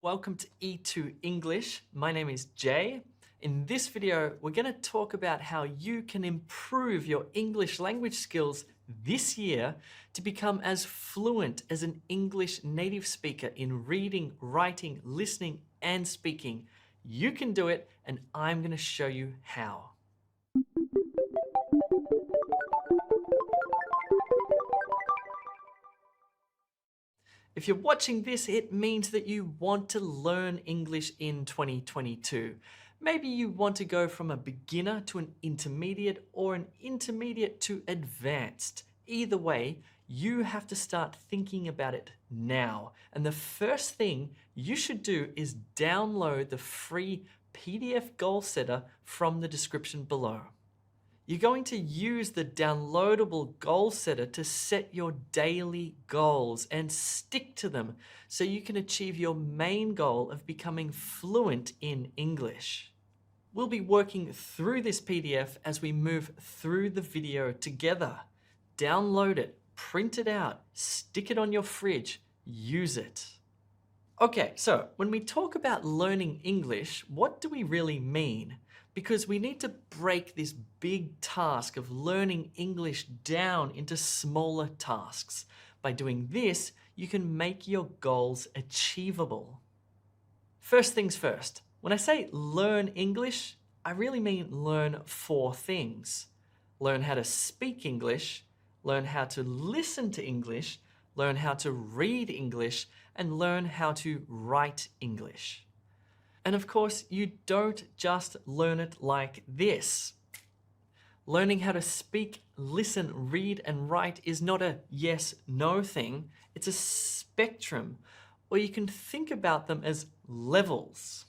Welcome to E2 English. My name is Jay. In this video, we're going to talk about how you can improve your English language skills this year to become as fluent as an English native speaker in reading, writing, listening, and speaking. You can do it, and I'm going to show you how. If you're watching this, it means that you want to learn English in 2022. Maybe you want to go from a beginner to an intermediate or an intermediate to advanced. Either way, you have to start thinking about it now. And the first thing you should do is download the free PDF Goal Setter from the description below. You're going to use the downloadable goal setter to set your daily goals and stick to them so you can achieve your main goal of becoming fluent in English. We'll be working through this PDF as we move through the video together. Download it, print it out, stick it on your fridge, use it. Okay, so when we talk about learning English, what do we really mean? Because we need to break this big task of learning English down into smaller tasks. By doing this, you can make your goals achievable. First things first, when I say learn English, I really mean learn 4 things. Learn how to speak English, learn how to listen to English, learn how to read English, and learn how to write English. And of course, you don't just learn it like this. Learning how to speak, listen, read, and write is not a yes-no thing. It's a spectrum, or you can think about them as levels.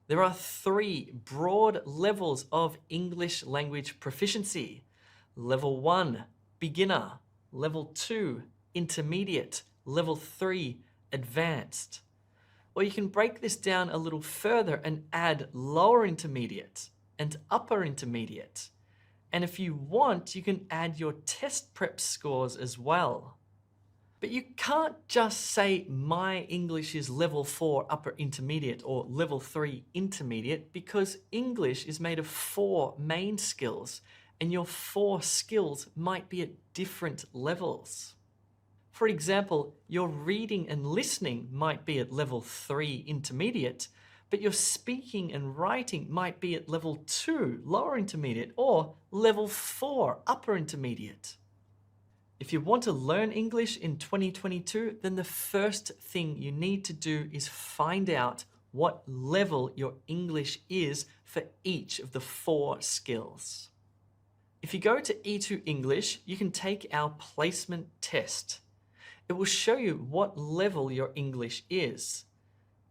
There are 3 broad levels of English language proficiency. Level 1, beginner. Level 2, intermediate. Level 3, advanced. Or you can break this down a little further and add lower intermediate and upper intermediate. And if you want, you can add your test prep scores as well. But you can't just say my English is level 4 upper intermediate or level 3 intermediate, because English is made of 4 main skills and your 4 skills might be at different levels. For example, your reading and listening might be at level 3 intermediate, but your speaking and writing might be at level 2 lower intermediate or level 4 upper intermediate. If you want to learn English in 2022, then the first thing you need to do is find out what level your English is for each of the 4 skills. If you go to E2 English, you can take our placement test. It will show you what level your English is.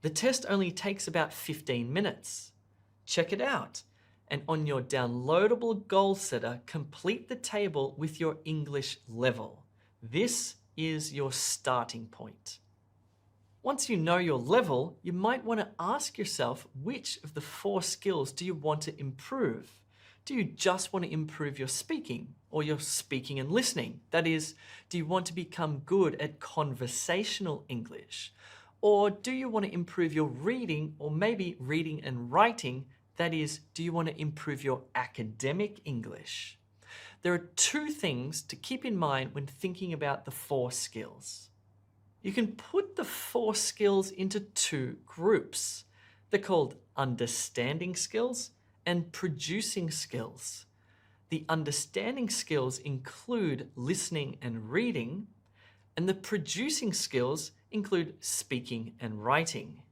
The test only takes about 15 minutes. Check it out. And on your downloadable goal setter, complete the table with your English level. This is your starting point. Once you know your level, you might want to ask yourself, which of the 4 skills do you want to improve? Do you just want to improve your speaking or your speaking and listening? That is, do you want to become good at conversational English? Or do you want to improve your reading or maybe reading and writing? That is, do you want to improve your academic English? There are 2 things to keep in mind when thinking about the 4 skills. You can put the 4 skills into 2 groups. They're called understanding skills and producing skills. The understanding skills include listening and reading, and the producing skills include speaking and writing.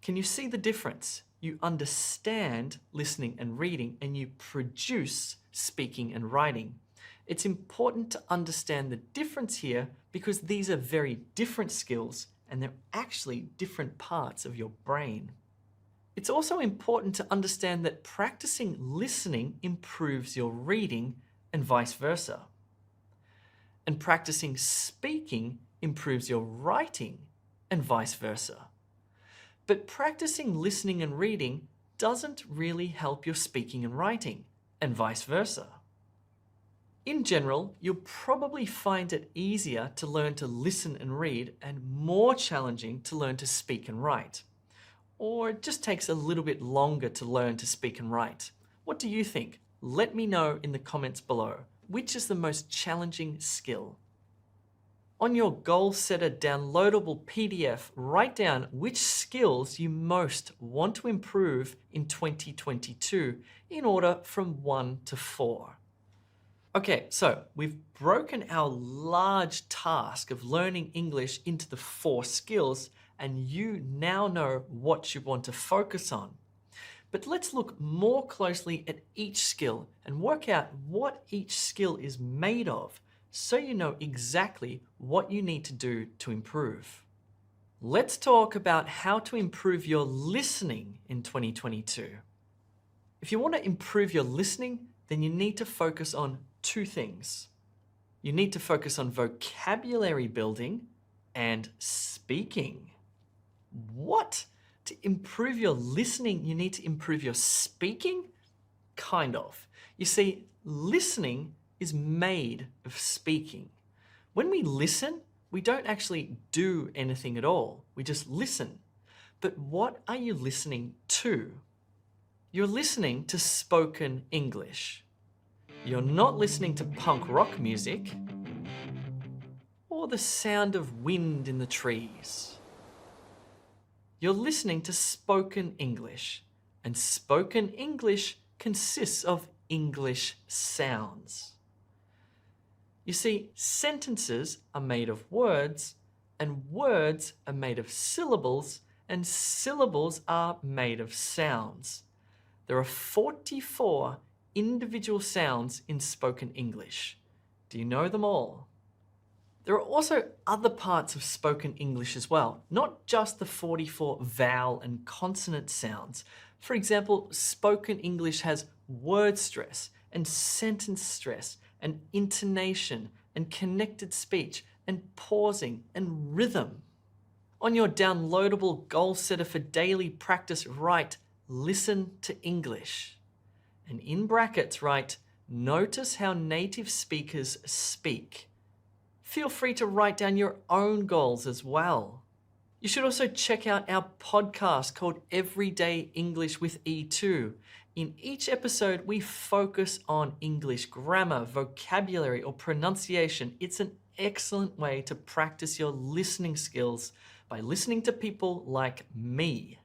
Can you see the difference? You understand listening and reading, and you produce speaking and writing. It's important to understand the difference here because these are very different skills and they're actually different parts of your brain. It's also important to understand that practicing listening improves your reading and vice versa. And practicing speaking improves your writing and vice versa. But practicing listening and reading doesn't really help your speaking and writing, and vice versa. In general, you'll probably find it easier to learn to listen and read and more challenging to learn to speak and write. Or it just takes a little bit longer to learn to speak and write. What do you think? Let me know in the comments below. Which is the most challenging skill? On your Goal Setter downloadable PDF, write down which skills you most want to improve in 2022 in order from 1 to 4. Okay, so we've broken our large task of learning English into the 4 skills, and you now know what you want to focus on. But let's look more closely at each skill and work out what each skill is made of so you know exactly what you need to do to improve. Let's talk about how to improve your listening in 2022. If you want to improve your listening, then you need to focus on 2 things. You need to focus on vocabulary building and speaking. What? To improve your listening, you need to improve your speaking? Kind of. You see, listening is made of speaking. When we listen, we don't actually do anything at all. We just listen. But what are you listening to? You're listening to spoken English. You're not listening to punk rock music or the sound of wind in the trees. You're listening to spoken English, and spoken English consists of English sounds. You see, sentences are made of words, and words are made of syllables, and syllables are made of sounds. There are 44 individual sounds in spoken English. Do you know them all? There are also other parts of spoken English as well, not just the 44 vowel and consonant sounds. For example, spoken English has word stress and sentence stress and intonation and connected speech and pausing and rhythm. On your downloadable Goal Setter for daily practice, write "Listen to English." And in brackets, write "Notice how native speakers speak." Feel free to write down your own goals as well. You should also check out our podcast called Everyday English with E2. In each episode, we focus on English grammar, vocabulary, or pronunciation. It's an excellent way to practice your listening skills by listening to people like me.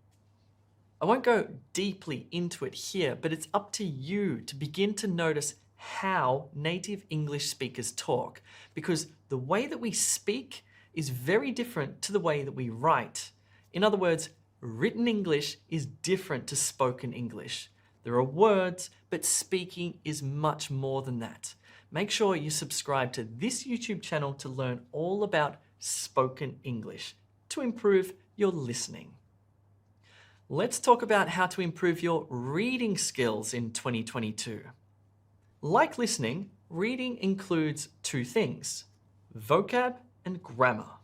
I won't go deeply into it here, but it's up to you to begin to notice how native English speakers talk, because the way that we speak is very different to the way that we write. In other words, written English is different to spoken English. There are words, but speaking is much more than that. Make sure you subscribe to this YouTube channel to learn all about spoken English to improve your listening. Let's talk about how to improve your reading skills in 2022. Like listening, reading includes 2 things: vocab and grammar.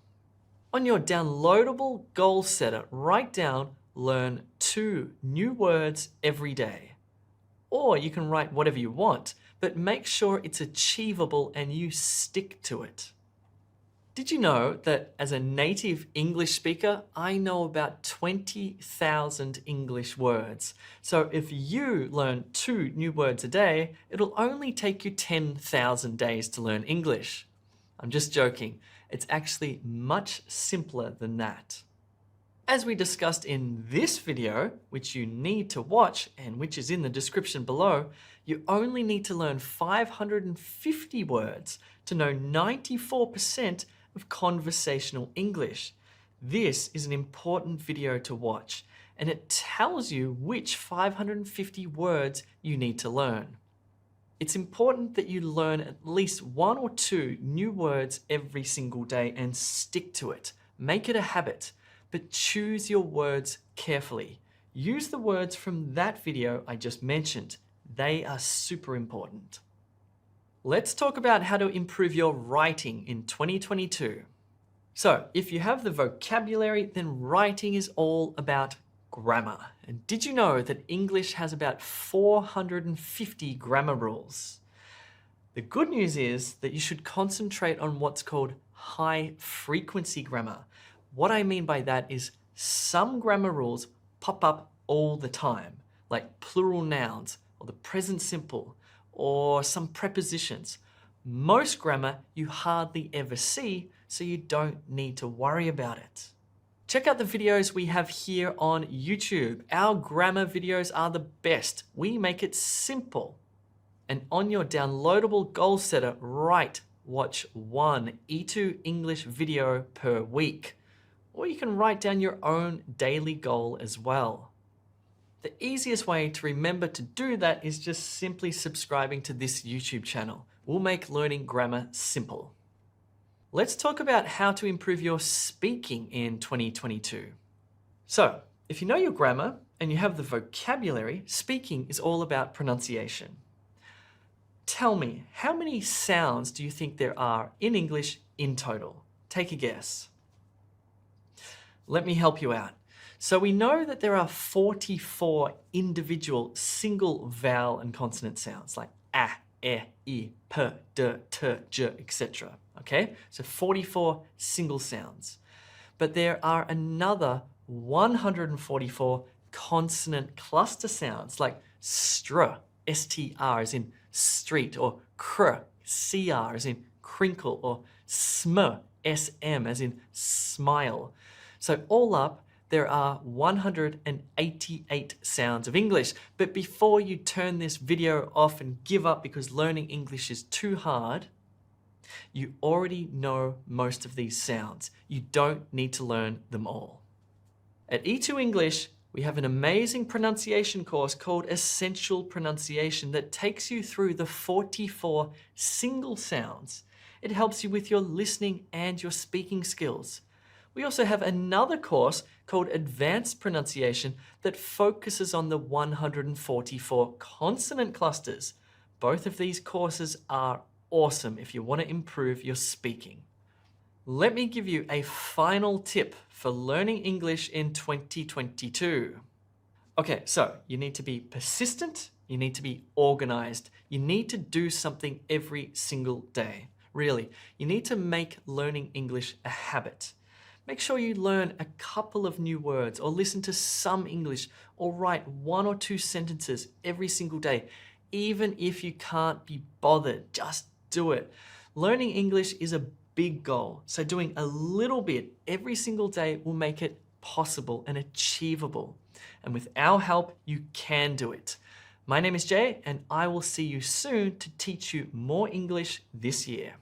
On your downloadable Goal Setter, write down "Learn 2 new words every day." Or you can write whatever you want, but make sure it's achievable and you stick to it. Did you know that as a native English speaker, I know about 20,000 English words? So if you learn 2 new words a day, it'll only take you 10,000 days to learn English. I'm just joking. It's actually much simpler than that. As we discussed in this video, which you need to watch and which is in the description below, you only need to learn 550 words to know 94% of conversational English. This is an important video to watch, and it tells you which 550 words you need to learn. It's important that you learn at least 1 or 2 new words every single day and stick to it. Make it a habit, but choose your words carefully. Use the words from that video I just mentioned. They are super important. Let's talk about how to improve your writing in 2022. So, if you have the vocabulary, then writing is all about grammar. And did you know that English has about 450 grammar rules? The good news is that you should concentrate on what's called high frequency grammar. What I mean by that is some grammar rules pop up all the time, like plural nouns or the present simple or some prepositions. Most grammar you hardly ever see, so you don't need to worry about it. Check out the videos we have here on YouTube. Our grammar videos are the best. We make it simple. And on your downloadable goal setter, write watch one E2 English video per week. Or you can write down your own daily goal as well. The easiest way to remember to do that is just simply subscribing to this YouTube channel. We'll make learning grammar simple. Let's talk about how to improve your speaking in 2022. So, if you know your grammar and you have the vocabulary, speaking is all about pronunciation. Tell me, how many sounds do you think there are in English in total? Take a guess. Let me help you out. So we know that there are 44 individual single vowel and consonant sounds like a, e, I, p, d, t, j, etc. Okay, so 44 single sounds. But there are another 144 consonant cluster sounds like str, str as in street, or cr, cr as in crinkle, or sm, sm as in smile. So all up, there are 188 sounds of English. But before you turn this video off and give up because learning English is too hard, you already know most of these sounds. You don't need to learn them all. At E2 English, we have an amazing pronunciation course called Essential Pronunciation that takes you through the 44 single sounds. It helps you with your listening and your speaking skills. We also have another course called Advanced Pronunciation that focuses on the 144 consonant clusters. Both of these courses are awesome if you want to improve your speaking. Let me give you a final tip for learning English in 2022. Okay, so you need to be persistent, you need to be organized, you need to do something every single day. Really, you need to make learning English a habit. Make sure you learn a couple of new words or listen to some English or write 1 or 2 sentences every single day. Even if you can't be bothered, just do it. Learning English is a big goal, so doing a little bit every single day will make it possible and achievable. And with our help, you can do it. My name is Jay, and I will see you soon to teach you more English this year.